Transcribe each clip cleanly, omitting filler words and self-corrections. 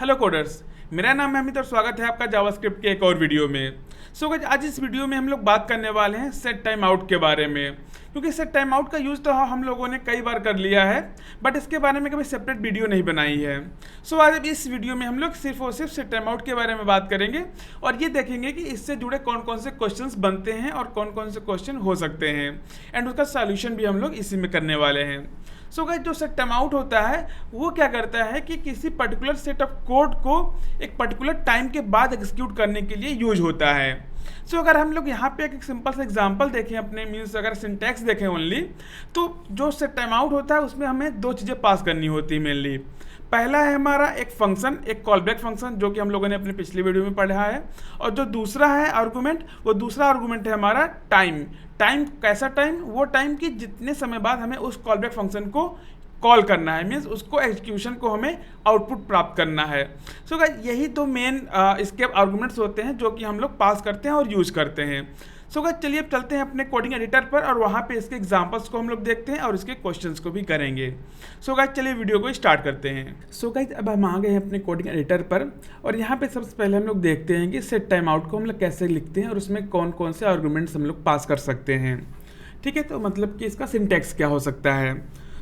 Hello coders, मेरा नाम है अमित और स्वागत है आपका जावास्क्रिप्ट के एक और वीडियो में। गाइस, आज इस वीडियो में हम लोग बात करने वाले हैं सेट टाइम आउट के बारे में, क्योंकि सेट टाइम आउट का यूज़ तो हम लोगों ने कई बार कर लिया है, बट इसके बारे में कभी सेपरेट वीडियो नहीं बनाई है। आज इस वीडियो में हम लोग सिर्फ और सिर्फ सेट टाइम आउट के बारे में बात करेंगे और ये देखेंगे कि इससे जुड़े कौन कौन से क्वेश्चंस बनते हैं और कौन कौन से क्वेश्चन हो सकते हैं, एंड उसका सॉल्यूशन भी हम लोग इसी में करने वाले हैं। गाइस, जो सेट टाइम आउट होता है वो क्या करता है कि किसी पर्टिकुलर सेट ऑफ कोड को एक पर्टिकुलर टाइम के बाद एग्जीक्यूट करने के लिए यूज होता है। अगर हम लोग यहाँ पे एक सिंपल सा एग्जांपल देखें अपने मीन्स अगर सिंटैक्स देखें ओनली, तो जो सेट टाइम आउट होता है उसमें हमें दो चीज़ें पास करनी होती है मेनली। पहला है हमारा एक फंक्शन, एक कॉलबैक फंक्शन, जो कि हम लोगों ने अपने पिछले वीडियो में पढ़ा है, और जो दूसरा है आर्गूमेंट, वो दूसरा आर्गूमेंट है हमारा टाइम। टाइम कैसा टाइम? वो टाइम कि जितने समय बाद हमें उस कॉलबैक फंक्शन को कॉल करना है, मीन्स उसको एग्जीक्यूशन को हमें आउटपुट प्राप्त करना है। गाइस, यही दो मेन इसके आर्गूमेंट्स होते हैं जो कि हम लोग पास करते हैं और यूज़ करते हैं। गाइस, चलिए अब चलते हैं अपने कोडिंग एडिटर पर और वहाँ पे इसके एग्जांपल्स को हम लोग देखते हैं और इसके क्वेश्चंस को भी करेंगे। गाइस, चलिए वीडियो को स्टार्ट करते हैं। गाइस, अब हम आ गए हैं अपने कोडिंग एडिटर पर और यहाँ पे सबसे पहले हम लोग देखते हैं कि सेट टाइम आउट को हम लोग कैसे लिखते हैं और उसमें कौन कौन से आर्गूमेंट्स हम लोग पास कर सकते हैं। ठीक है, तो मतलब कि इसका सिंटैक्स क्या हो सकता है।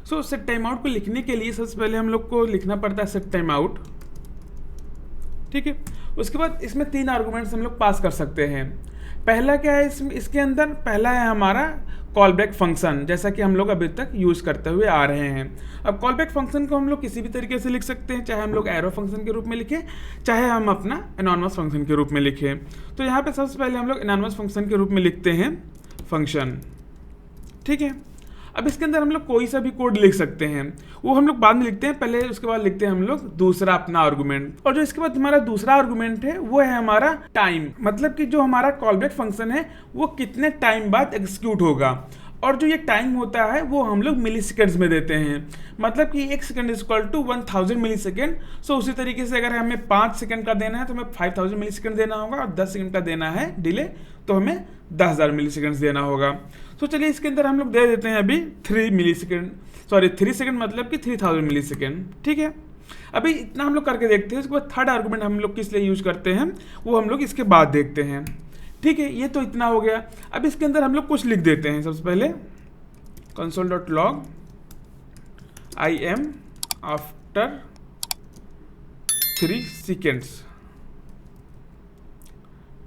सेट टाइम आउट को लिखने के लिए सबसे पहले हम लोग को लिखना पड़ता है सेट टाइम आउट। ठीक है, उसके बाद इसमें तीन आर्गूमेंट्स हम लोग पास कर सकते हैं। पहला क्या है इसके अंदर? पहला है हमारा कॉल बैक फंक्शन, जैसा कि हम लोग अभी तक यूज़ करते हुए आ रहे हैं। अब कॉल बैक फंक्शन को हम लोग किसी भी तरीके से लिख सकते हैं, चाहे हम लोग एरो फंक्शन के रूप में लिखें, चाहे हम अपना एनॉनमस फंक्शन के रूप में लिखें। तो यहाँ पे सबसे पहले हम लोग एनॉनमस फंक्शन के रूप में लिखते हैं फंक्शन। ठीक है, अब इसके अंदर हम लोग कोई सा भी कोड लिख सकते हैं, वो हम लोग बाद में लिखते हैं, पहले उसके बाद लिखते हैं हम लोग दूसरा अपना आर्गुमेंट। और जो इसके बाद हमारा दूसरा आर्गुमेंट है वो है हमारा टाइम, मतलब कि जो हमारा कॉलबैक फंक्शन है वो कितने टाइम बाद एग्जीक्यूट होगा। और जो ये टाइम होता है वो हम लोग मिली सेकेंड्स में देते हैं, मतलब कि 1 second is equal to 1000 millisecond. उसी तरीके से अगर हमें 5 सेकेंड का देना है तो हमें 5000 मिली सेकेंड देना होगा, और 10 सेकेंड का देना है डिले तो हमें 10,000 मिली सेकेंड्स देना होगा। चलिए इसके अंदर हम लोग दे देते हैं अभी 3 सेकेंड, मतलब कि 3000 मिली सेकेंड। ठीक है, अभी इतना हम लोग करके देखते हैं। उसके बाद थर्ड आर्गूमेंट हम लोग किस लिए यूज करते हैं वो हम लोग इसके बाद देखते हैं। ठीक है, ये तो इतना हो गया। अब इसके अंदर हम लोग कुछ लिख देते हैं। सबसे पहले console.log I am after 3 seconds।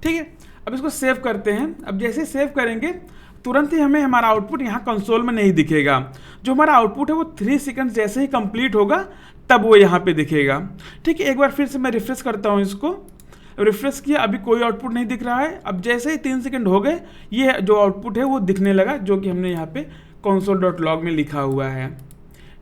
ठीक है, अब इसको सेव करते हैं। अब जैसे सेव करेंगे तुरंत ही हमें हमारा आउटपुट यहाँ कंसोल में नहीं दिखेगा। जो हमारा आउटपुट है वो 3 सेकंड जैसे ही कंप्लीट होगा तब वो यहाँ पे दिखेगा। ठीक है, एक बार फिर से मैं रिफ्रेश करता हूँ इसको। रिफ्रेश किया, अभी कोई आउटपुट नहीं दिख रहा है। अब जैसे ही 3 सेकंड हो गए ये जो आउटपुट है वो दिखने लगा, जो कि हमने यहाँ पे console.log में लिखा हुआ है।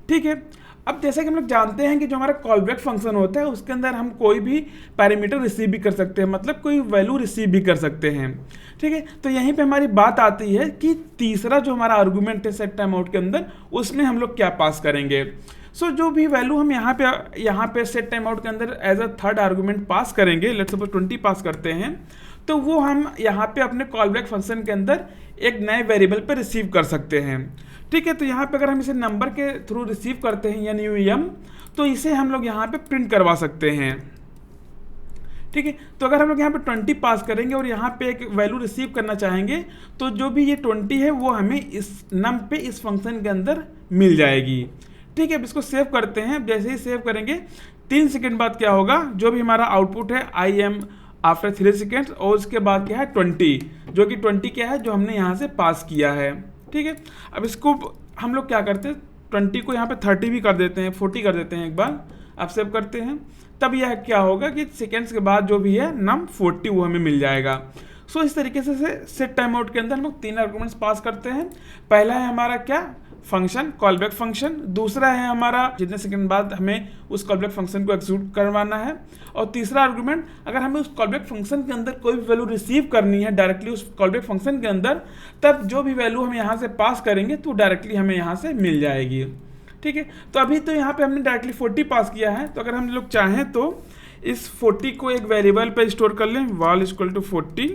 ठीक है, अब जैसा कि हम लोग जानते हैं कि जो हमारा कॉलबैक फंक्शन होता है उसके अंदर हम कोई भी पैरामीटर रिसीव भी कर सकते हैं, मतलब कोई वैल्यू रिसीव भी कर सकते हैं। ठीक है, तो यहीं पे हमारी बात आती है कि तीसरा जो हमारा आर्गूमेंट है सेट टाइम आउट के अंदर, उसमें हम लोग क्या पास करेंगे। जो भी वैल्यू हम यहाँ पे सेट टाइम आउट के अंदर एज अ थर्ड आर्गूमेंट पास करेंगे, लेट्स सपोज 20 पास करते हैं, तो वो हम यहाँ पे अपने कॉलबैक फंक्शन के अंदर एक नए वेरिएबल पे रिसीव कर सकते हैं। ठीक है, तो यहाँ पे अगर हम इसे नंबर के थ्रू रिसीव करते हैं यानी UEM, तो इसे हम लोग यहाँ पे प्रिंट करवा सकते हैं। ठीक है, तो अगर हम लोग यहाँ पे 20 पास करेंगे और यहाँ पे एक वैल्यू रिसीव करना चाहेंगे, तो जो भी ये 20 है वो हमें इस नम पे इस फंक्शन के अंदर मिल जाएगी। ठीक है, अब इसको सेव करते हैं। जैसे ही सेव करेंगे 3 सेकेंड बाद क्या होगा, जो भी हमारा आउटपुट है I am आफ्टर 3 सेकेंड, और उसके बाद क्या है 20, जो कि 20 क्या है जो हमने यहाँ से पास किया है। ठीक है, अब इसको हम लोग क्या करते हैं, 20 को यहाँ पे 30 भी कर देते हैं, 40 कर देते हैं एक बार। अब सेव करते हैं, तब यह क्या होगा कि सेकेंड्स के बाद जो भी है नम 40 वो हमें मिल जाएगा। इस तरीके से सेट टाइम आउट के अंदर हम लोग 3 आर्गूमेंट्स पास करते हैं। पहला है हमारा क्या, फंक्शन, कॉलबैक फंक्शन। दूसरा है हमारा जितने सेकंड बाद हमें उस कॉलबैक फंक्शन को एग्जीक्यूट करवाना है। और तीसरा आर्गुमेंट, अगर हमें उस कॉलबैक फंक्शन के अंदर कोई भी वैल्यू रिसीव करनी है डायरेक्टली उस कॉलबैक फंक्शन के अंदर, तब जो भी वैल्यू हम यहाँ से पास करेंगे तो डायरेक्टली हमें यहाँ से मिल जाएगी। ठीक है, तो अभी तो यहाँ पे हमने डायरेक्टली 40 पास किया है, तो अगर हम लोग चाहें तो इस 40 को एक वेरिएबल पे स्टोर कर लें, वाल इक्वल टू 40,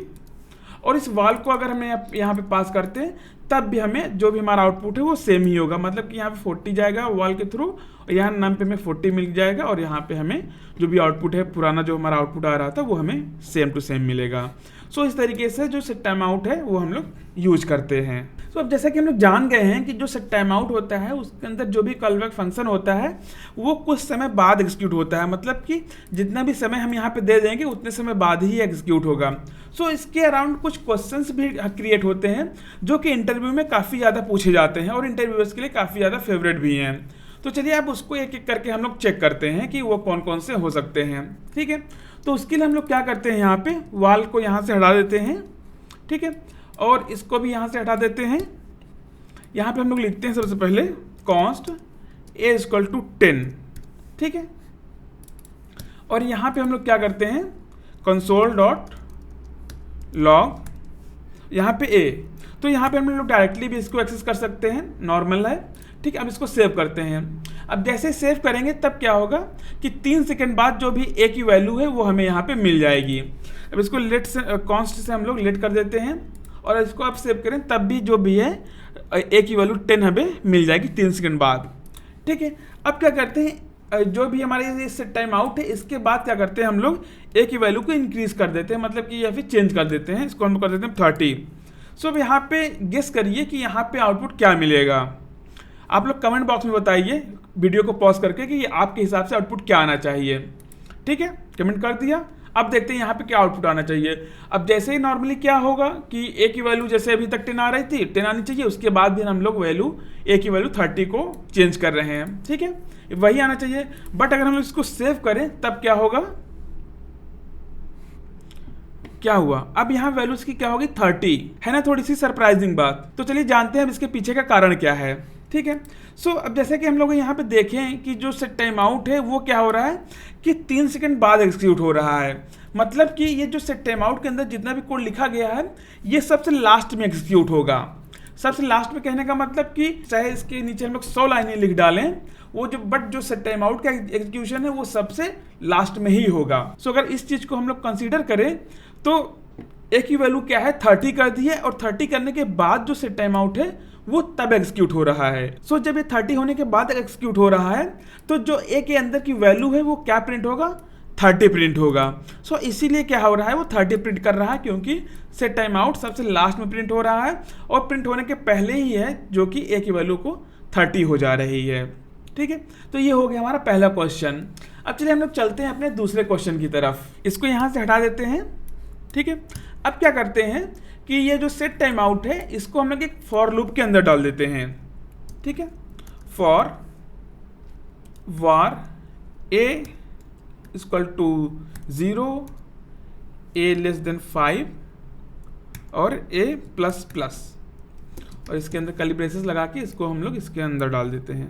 और इस वाल को अगर हमें यहाँ पे पास करते हैं तब भी हमें जो भी हमारा आउटपुट है वो सेम ही होगा, मतलब कि यहाँ पे 40 जाएगा वाल के थ्रू और यहाँ नम पे हमें 40 मिल जाएगा और यहाँ पे हमें जो भी आउटपुट है पुराना जो हमारा आउटपुट आ रहा था वो हमें सेम टू सेम मिलेगा। सो इस तरीके से जो सेट टाइम आउट है वो हम लोग यूज करते हैं। तो अब जैसा कि हम लोग जान गए हैं कि जो सेट टाइम आउट होता है उसके अंदर जो भी कॉलबैक फंक्शन होता है वो कुछ समय बाद एग्जीक्यूट होता है, मतलब कि जितना भी समय हम यहाँ पे दे देंगे उतने समय बाद ही एग्जीक्यूट होगा। सो इसके अराउंड कुछ क्वेश्चंस भी क्रिएट होते हैं जो कि इंटरव्यू में काफ़ी ज़्यादा पूछे जाते हैं और इंटरव्यूअर्स के लिए काफ़ी ज़्यादा फेवरेट भी हैं। तो चलिए अब उसको एक एक करके हम लोग चेक करते हैं कि वो कौन कौन से हो सकते हैं। ठीक है, तो उसके लिए हम लोग क्या करते हैं, यहाँ पे वाल को यहाँ से हटा देते हैं। ठीक है, और इसको भी यहाँ से हटा देते हैं। यहाँ पे हम लोग लिखते हैं सबसे पहले कॉन्स्ट a इक्वल टू 10। ठीक है, और यहाँ पे हम लोग क्या करते हैं कंसोल डॉट लॉग यहाँ पे a। तो यहाँ पे हम लोग डायरेक्टली भी इसको एक्सेस कर सकते हैं, नॉर्मल है। ठीक है, अब इसको सेव करते हैं। अब जैसे सेव करेंगे तब क्या होगा कि 3 सेकंड बाद जो भी a की वैल्यू है वो हमें यहाँ पे मिल जाएगी। अब इसको लेट से कॉन्स्ट से हम लोग लेट कर देते हैं और इसको आप सेव करें तब भी जो भी है a की वैल्यू 10 हमें मिल जाएगी 3 सेकंड बाद। ठीक है, अब क्या करते हैं जो भी हमारे सेट टाइम आउट है इसके बाद क्या करते हैं हम लोग a की वैल्यू को इंक्रीज कर देते हैं, मतलब कि या फिर चेंज कर देते हैं। इसको हम कर देते हैं 30। सो अब यहाँ पे गेस करिए कि यहाँ पे आउटपुट क्या मिलेगा। आप लोग कमेंट बॉक्स में बताइए वीडियो को पॉज करके कि आपके हिसाब से आउटपुट क्या आना चाहिए। ठीक है, कमेंट कर दिया। अब देखते हैं यहाँ पे क्या आउटपुट आना चाहिए। अब जैसे ही नॉर्मली क्या होगा कि a की वैल्यू जैसे अभी तक 10 आ रही थी 10 आनी चाहिए, उसके बाद भी हम लोग वैल्यू a की वैल्यू 30 को चेंज कर रहे हैं। ठीक है, वही आना चाहिए। बट अगर हम लोग इसको सेव करें तब क्या होगा, क्या हुआ, अब यहाँ वैल्यूज की क्या होगी 30, है ना, थोड़ी सी सरप्राइजिंग बात। तो चलिए जानते हैं अब इसके पीछे का कारण क्या है। ठीक है, सो अब जैसे कि हम लोग यहाँ पे देखें कि जो सेट टाइम आउट है वो क्या हो रहा है कि 3 सेकंड बाद एग्जीक्यूट हो रहा है। मतलब कि ये जो सेट टाइम आउट के अंदर जितना भी कोड लिखा गया है ये सबसे लास्ट में एग्जीक्यूट होगा। सबसे लास्ट में कहने का मतलब कि चाहे इसके नीचे हम लोग 100 लाइनें लिख डालें वो जो सेट टाइम आउट का एग्जीक्यूशन है वो सबसे लास्ट में ही होगा। सो अगर इस चीज़ को हम लोग कंसिडर करें तो a की वैल्यू क्या है 30 कर दी है और 30 करने के बाद जो सेट टाइम आउट है वो तब एग्जीक्यूट हो रहा है। सो जब ये 30 होने के बाद एग्जीक्यूट हो रहा है तो जो a के अंदर की वैल्यू है वो क्या प्रिंट होगा 30 प्रिंट होगा। सो इसीलिए क्या हो रहा है वो 30 प्रिंट कर रहा है क्योंकि सेट टाइम आउट सबसे लास्ट में प्रिंट हो रहा है और प्रिंट होने के पहले ही है जो कि a की वैल्यू को 30 हो जा रही है। ठीक है, तो ये हो गया हमारा पहला क्वेश्चन। अब चलिए हम लोग चलते हैं अपने दूसरे क्वेश्चन की तरफ। इसको यहाँ से हटा देते हैं। ठीक है, अब क्या करते हैं कि ये जो सेट टाइम आउट है इसको हम लोग एक फॉर लूप के अंदर डाल देते हैं। ठीक है, फॉर वार a equal to 0, a less than 5 और a प्लस प्लस, और इसके अंदर कर्ली ब्रेसेस लगा के इसको हम लोग इसके अंदर डाल देते हैं।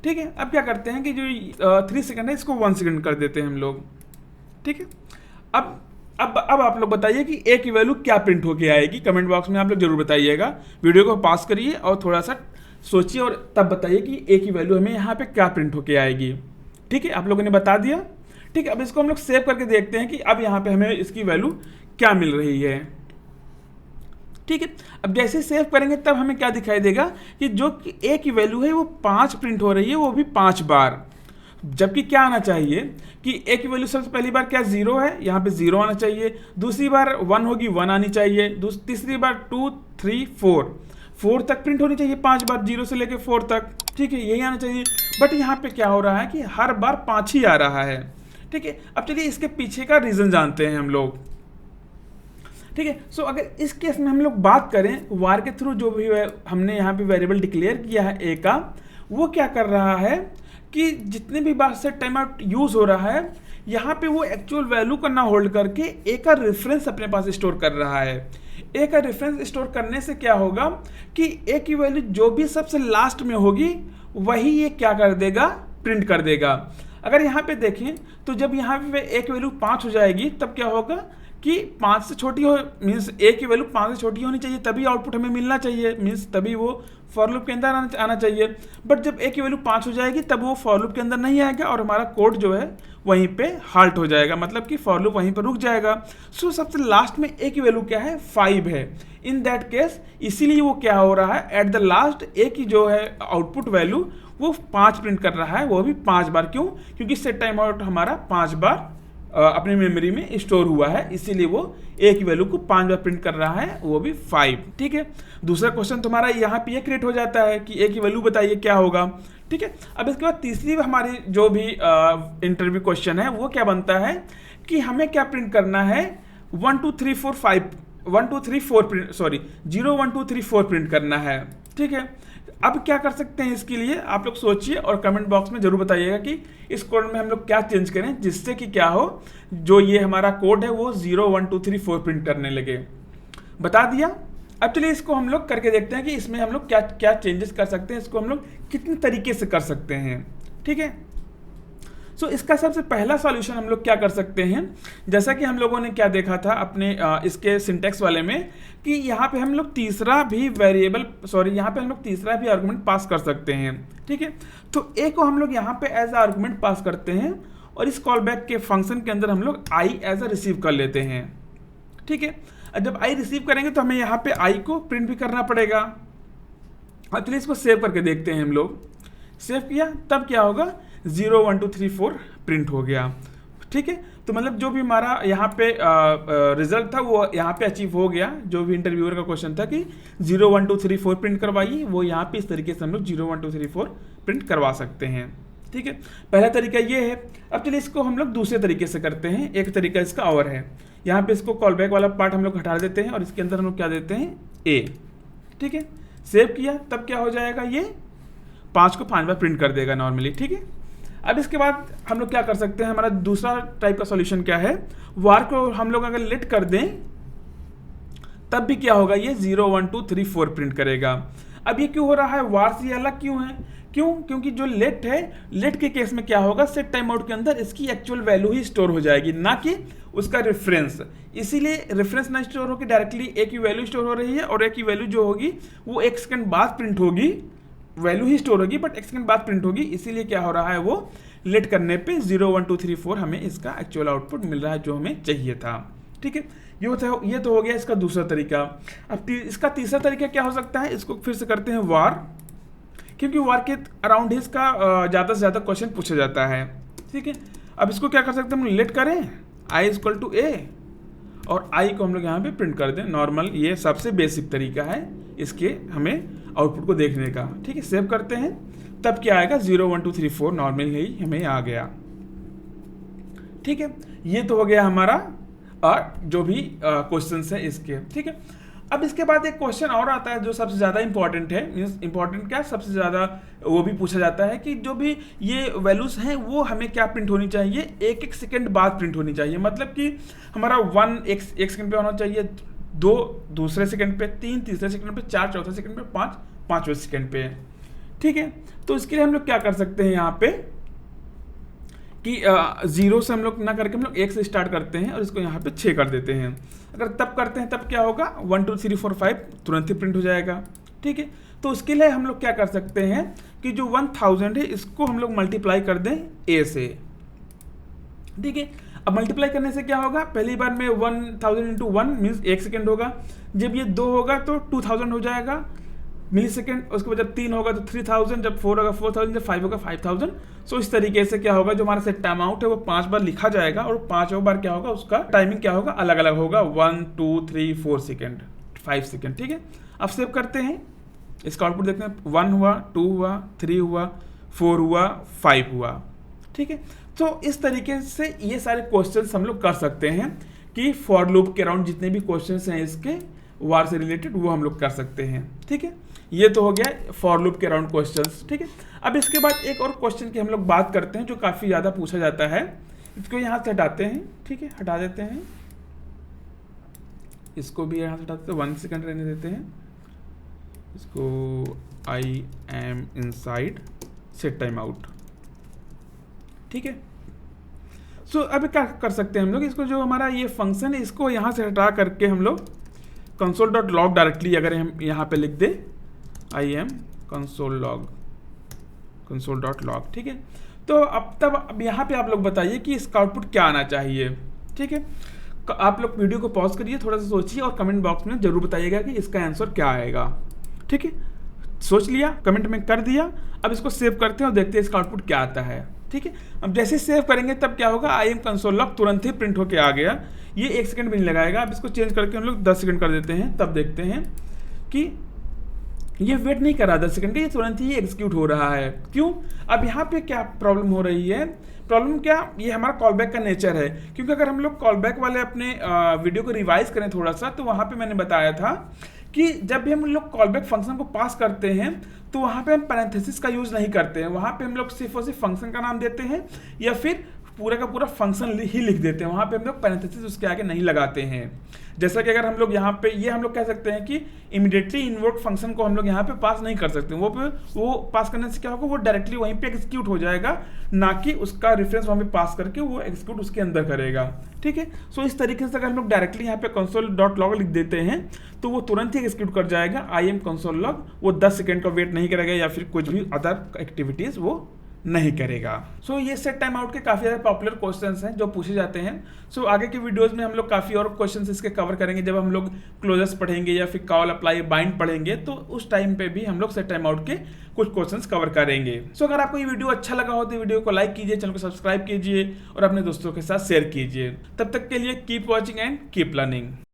ठीक है, अब क्या करते हैं कि जो 3 सेकंड है इसको 1 सेकंड कर देते हैं हम लोग। ठीक है, अब आप लोग बताइए कि a की वैल्यू क्या प्रिंट होके आएगी। कमेंट बॉक्स में आप लोग जरूर बताइएगा। वीडियो को पास करिए और थोड़ा सा सोचिए और तब बताइए कि a की वैल्यू हमें यहाँ पे क्या प्रिंट होके आएगी। ठीक है, आप लोगों ने बता दिया। ठीक है, अब इसको हम लोग सेव करके देखते हैं कि अब यहाँ पे हमें इसकी वैल्यू क्या मिल रही है। ठीक है, अब जैसे सेव करेंगे तब हमें क्या दिखाई देगा कि जो a की वैल्यू है वो 5 प्रिंट हो रही है, वो भी 5 बार। जबकि क्या आना चाहिए कि a की वैल्यू सबसे पहली बार क्या 0 है, यहाँ पे 0 आना चाहिए। दूसरी बार 1 होगी 1 आनी चाहिए। तीसरी बार 2 3 4 तक प्रिंट होनी चाहिए 5 बार, 0 से लेके 4 तक। ठीक है, यही आना चाहिए। बट यहाँ पे क्या हो रहा है कि हर बार 5 ही आ रहा है। ठीक है, अब चलिए इसके पीछे का रीजन जानते हैं हम लोग। ठीक है, सो अगर इस केस में हम लोग बात करें वार के थ्रू जो भी हमने यहाँ पे वेरिएबल डिक्लेयर किया है a का, वो क्या कर रहा है कि जितने भी बार सेट टाइम आउट यूज हो रहा है यहाँ पे वो एक्चुअल वैल्यू का ना होल्ड करके a का रेफरेंस अपने पास स्टोर कर रहा है। a का रेफरेंस स्टोर करने से क्या होगा कि a की वैल्यू जो भी सबसे लास्ट में होगी वही ये क्या कर देगा, प्रिंट कर देगा। अगर यहाँ पे देखें तो जब यहाँ पे a की वैल्यू 5 हो जाएगी तब क्या होगा कि 5 से छोटी हो, मीन्स a की वैल्यू 5 से छोटी होनी चाहिए तभी आउटपुट हमें मिलना चाहिए, मीन्स तभी वो फॉर लूप के अंदर आना चाहिए। बट जब a की वैल्यू 5 हो जाएगी तब वो फॉर लूप के अंदर नहीं आएगा और हमारा कोड जो है वहीं पे हाल्ट हो जाएगा, मतलब कि फॉर लूप वहीं पर रुक जाएगा। सो सबसे लास्ट में a की वैल्यू क्या है 5 है। इन दैट केस इसीलिए वो क्या हो रहा है, एट द लास्ट a की जो है आउटपुट वैल्यू वो 5 प्रिंट कर रहा है, वो भी 5 बार। क्यों? क्योंकि सेट टाइम आउट हमारा 5 बार अपनी मेमोरी में स्टोर हुआ है, इसीलिए वो ए की वैल्यू को 5 बार प्रिंट कर रहा है, वो भी 5। ठीक है, दूसरा क्वेश्चन तुम्हारा यहाँ पे ये क्रिएट हो जाता है कि ए की वैल्यू बताइए क्या होगा। ठीक है, अब इसके बाद तीसरी हमारी जो भी इंटरव्यू क्वेश्चन है वो क्या बनता है कि हमें क्या प्रिंट करना है, 1 2 3 4 5 1 2 3 4 प्रिंट, सॉरी 0 1 2 3 4 प्रिंट करना है। ठीक है, अब क्या कर सकते हैं इसके लिए आप लोग सोचिए और कमेंट बॉक्स में जरूर बताइएगा कि इस कोड में हम लोग क्या चेंज करें जिससे कि क्या हो, जो ये हमारा कोड है वो 0 1 2 3 4 प्रिंट करने लगे। बता दिया। अब चलिए इसको हम लोग करके देखते हैं कि इसमें हम लोग क्या क्या चेंजेस कर सकते हैं, इसको हम लोग कितने तरीके से कर सकते हैं। ठीक है, सो इसका सबसे पहला सॉल्यूशन हम लोग क्या कर सकते हैं, जैसा कि हम लोगों ने क्या देखा था अपने इसके सिंटेक्स वाले में कि यहाँ पे हम लोग तीसरा भी वेरिएबल, सॉरी यहाँ पे हम लोग तीसरा भी आर्गुमेंट पास कर सकते हैं। ठीक है, तो ए को हम लोग यहाँ पे एज आर्गुमेंट पास करते हैं और इस कॉल बैक के फंक्शन के अंदर हम लोग आई एज अ रिसीव कर लेते हैं। ठीक है, जब आई रिसीव करेंगे तो हमें यहाँ पे आई को प्रिंट भी करना पड़ेगा। अब चलिए इसको सेव करके देखते हैं हम लोग। सेव किया तब क्या होगा, 0 1 2 3 4 प्रिंट हो गया। ठीक है, तो मतलब जो भी हमारा यहाँ पे रिजल्ट था वो यहाँ पे अचीव हो गया। जो भी इंटरव्यूअर का क्वेश्चन था कि 0 1 2 3 4 प्रिंट करवाइए, वो यहाँ पे इस तरीके से हम लोग 0 1 2 3 4 प्रिंट करवा सकते हैं। ठीक है, पहला तरीका ये है। अब चलिए इसको हम लोग दूसरे तरीके से करते हैं। एक तरीका इसका और है, यहाँ पे इसको कॉल बैक वाला पार्ट हम लोग हटा देते हैं और इसके अंदर हम लोग क्या देते हैं, ए। ठीक है, सेव किया तब क्या हो जाएगा, ये 5 को 5 बार प्रिंट कर देगा नॉर्मली। ठीक है, अब इसके बाद हम लोग क्या कर सकते हैं, हमारा दूसरा टाइप का सॉल्यूशन क्या है, वार को हम लोग अगर लेट कर दें तब भी क्या होगा, ये 0 1 2 3 4 प्रिंट करेगा। अब ये क्यों हो रहा है, वार से अलग क्यों है? क्यों? क्योंकि जो लेट है, लेट के केस में क्या होगा, सेट टाइम आउट के अंदर इसकी एक्चुअल वैल्यू ही स्टोर हो जाएगी, ना कि उसका रेफरेंस। इसीलिए रेफरेंस ना स्टोर होकर डायरेक्टली ए की वैल्यू स्टोर हो रही है और ए की वैल्यू जो होगी वो 1 सेकंड बाद प्रिंट होगी। वैल्यू ही स्टोर होगी बट 1 सेकंड बाद प्रिंट होगी। इसीलिए क्या हो रहा है, वो लेट करने पे 0 1 2 3 4 हमें इसका एक्चुअल आउटपुट मिल रहा है जो हमें चाहिए था। ठीक है, ये तो हो गया इसका दूसरा तरीका। अब इसका तीसरा तरीका क्या हो सकता है, इसको फिर से करते हैं वार, क्योंकि वार के अराउंड इसका ज़्यादा से ज़्यादा क्वेश्चन पूछा जाता है। ठीक है, अब इसको क्या कर सकते हैं, हम लेट करें आई इक्वल टू ए और आई को हम लोग यहाँ पे प्रिंट कर दें नॉर्मल। ये सबसे बेसिक तरीका है इसके हमें आउटपुट को देखने का। ठीक है, सेव करते हैं तब क्या आएगा, 0 1 2 3 4 नॉर्मल ही हमें आ गया। ठीक है, ये तो हो गया हमारा जो भी क्वेश्चंस है इसके। ठीक है, अब इसके बाद एक क्वेश्चन और आता है जो सबसे ज़्यादा इंपॉर्टेंट है। मीन्स इंपॉर्टेंट क्या, सबसे ज़्यादा वो भी पूछा जाता है कि जो भी ये वैल्यूज़ हैं वो हमें क्या प्रिंट होनी चाहिए, 1 सेकंड बाद प्रिंट होनी चाहिए। मतलब कि हमारा 1 एक सेकंड पे होना चाहिए, 2 दूसरे सेकंड पे, 3 तीसरे सेकंड पे, 4 चौथे सेकंड पे, 5 पाँचवें सेकंड पे। ठीक है, तो इसके लिए हम लोग क्या कर सकते हैं यहाँ पे कि 0 से हम लोग ना करके हम लोग 1 से स्टार्ट करते हैं और इसको यहाँ पे 6 कर देते हैं। अगर तब करते हैं तब क्या होगा, 1 2 3 4 5 तुरंत ही प्रिंट हो जाएगा। ठीक है, तो उसके लिए हम लोग क्या कर सकते हैं कि जो 1000 है इसको हम लोग मल्टीप्लाई कर दें ए से। ठीक है, अब मल्टीप्लाई करने से क्या होगा, पहली बार में 1000 इंटू 1 मीन्स 1 सेकेंड होगा। जब ये 2 होगा तो 2000 हो जाएगा मिली सेकेंड। उसके बाद जब 3 होगा तो 3000, जब 4 होगा 4000, जब 5 होगा 5000। सो इस तरीके से क्या होगा, जो हमारा सेट टाइम आउट है वो 5 बार लिखा जाएगा और 5 बार क्या होगा, उसका टाइमिंग क्या होगा, अलग अलग होगा, 1 2 3 4 सेकेंड, 5 सेकेंड। ठीक है, अब सेव करते हैं, इसका आउटपुट देखते हैं, 1 हुआ, 2 हुआ, 3 हुआ, 4 हुआ, 5 हुआ। ठीक है, तो इस तरीके से ये सारे क्वेश्चंस हम लोग कर सकते हैं कि फॉर लूप के अराउंड जितने भी क्वेश्चंस हैं इसके वार से रिलेटेड वो हम लोग कर सकते हैं। ठीक है, ये तो हो गया फॉर लूप के अराउंड क्वेश्चंस। ठीक है, अब इसके बाद एक और क्वेश्चन की हम लोग बात करते हैं जो काफ़ी ज़्यादा पूछा जाता है। इसको यहाँ से हटाते हैं। ठीक है, हटा देते हैं, इसको भी यहाँ से हटाते हैं, 1 सेकंड रहने देते हैं। इसको I am inside set time out. ठीक है, सो अब क्या कर सकते हैं हम लोग, इसको जो हमारा ये फंक्शन है इसको यहाँ से हटा करके हम लोग console.log डायरेक्टली अगर हम यहाँ पे लिख दें आई एम console.log। ठीक है, तो अब यहाँ पे आप लोग बताइए कि इसका आउटपुट क्या आना चाहिए। ठीक है, आप लोग वीडियो को पॉज करिए, थोड़ा सा सोचिए और कमेंट बॉक्स में जरूर बताइएगा कि इसका आंसर क्या आएगा। ठीक है, सोच लिया, कमेंट में कर दिया। अब इसको सेव करते हैं और देखते हैं इसका आउटपुट क्या आता है। ठीक है, अब जैसे सेव करेंगे तब क्या होगा, आई एम कंसोल लॉग तुरंत ही प्रिंट होके आ गया। ये 1 सेकंड भी नहीं लगाएगा। अब इसको चेंज करके हम लोग 10 सेकंड कर देते हैं, तब देखते हैं कि ये वेट नहीं कर रहा 10 सेकंड का, ये तुरंत ही एग्जीक्यूट हो रहा है। क्यों? अब यहाँ पे क्या प्रॉब्लम हो रही है, प्रॉब्लम क्या, ये हमारा कॉलबैक का नेचर है। क्योंकि अगर हम लोग कॉलबैक वाले अपने वीडियो को रिवाइज करें थोड़ा सा, तो वहाँ पे मैंने बताया था कि जब भी हम लोग कॉलबैक फंक्शन को पास करते हैं तो वहाँ पे हम पैरेंथेसिस का यूज़ नहीं करते हैं। वहाँ पे हम लोग सिर्फ और सिर्फ फंक्शन का नाम देते हैं या फिर पूरा का पूरा फंक्शन ही लिख देते हैं। वहाँ पे हम लोग पैरेंथेसिस उसके आगे नहीं लगाते हैं। जैसा कि अगर हम लोग यहाँ पे ये हम लोग कह सकते हैं कि इमीडिएटली इन्वोक फंक्शन को हम लोग यहाँ पे पास नहीं कर सकते। वो पास करने से क्या होगा, वो डायरेक्टली वहीं पे एग्जीक्यूट हो जाएगा, ना कि उसका रेफरेंस वहाँ पे पास करके वो एग्जीक्यूट उसके अंदर करेगा। ठीक है, सो इस तरीके से अगर हम लोग डायरेक्टली यहाँ पे console.log लिख देते हैं तो वो तुरंत ही एग्जीक्यूट कर जाएगा आई एम कंसोल लॉग। वो 10 सेकंड का वेट नहीं करेगा या फिर कुछ भी अदर एक्टिविटीज वो नहीं करेगा। सो ये सेट टाइम आउट के काफ़ी ज़्यादा पॉपुलर क्वेश्चंस हैं जो पूछे जाते हैं। सो आगे के वीडियोस में हम लोग काफ़ी और क्वेश्चंस इसके कवर करेंगे। जब हम लोग क्लोजर्स पढ़ेंगे या फिर कॉल अप्लाई बाइंड पढ़ेंगे तो उस टाइम पे भी हम लोग सेट टाइम आउट के कुछ क्वेश्चंस कवर करेंगे। सो अगर आपको ये वीडियो अच्छा लगा हो तो वीडियो को लाइक कीजिए, चैनल को सब्सक्राइब कीजिए और अपने दोस्तों के साथ शेयर कीजिए। तब तक के लिए keep watching and keep learning.